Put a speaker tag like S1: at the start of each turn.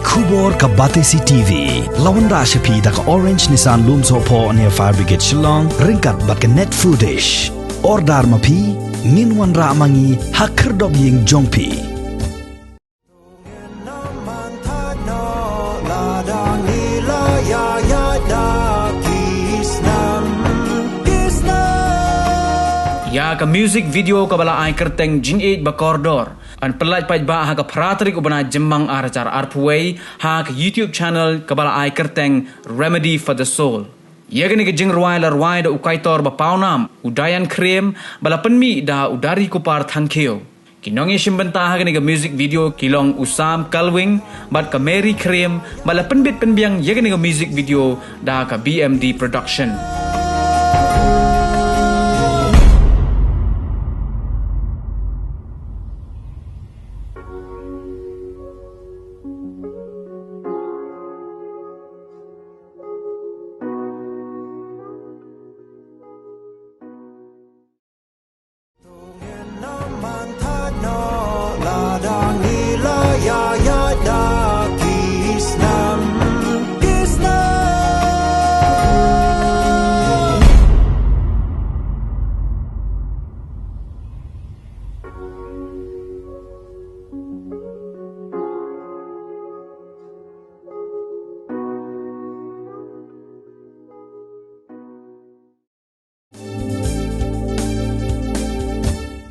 S1: Kubor ka Batesi TV. Lawan Rashapi da ka Orange Nissan Looms Hopo near Fire Brigade Shillong. Ringkat bat ka net foodish. Ordar mapi. Minwan ra mangi hakerdog ying jongpi.
S2: Ya ka music video ka bala ay kerteng Jingieid ba Kordor. An pelaj paj ba ha ka pratrik ubana jemmang aracar arpuway ha ka YouTube channel ka bala ay kerteng Remedy for the Soul. Yagani ka jing ruway la ruway da ukaitor ba paunam udayan krem bala penmi da udari kupar thankeo. Kinong isimbenta ha ka music video kilong usam kalwing bat ka Mary krem bala penbit penbiang yagani ka music video da ka BMD production.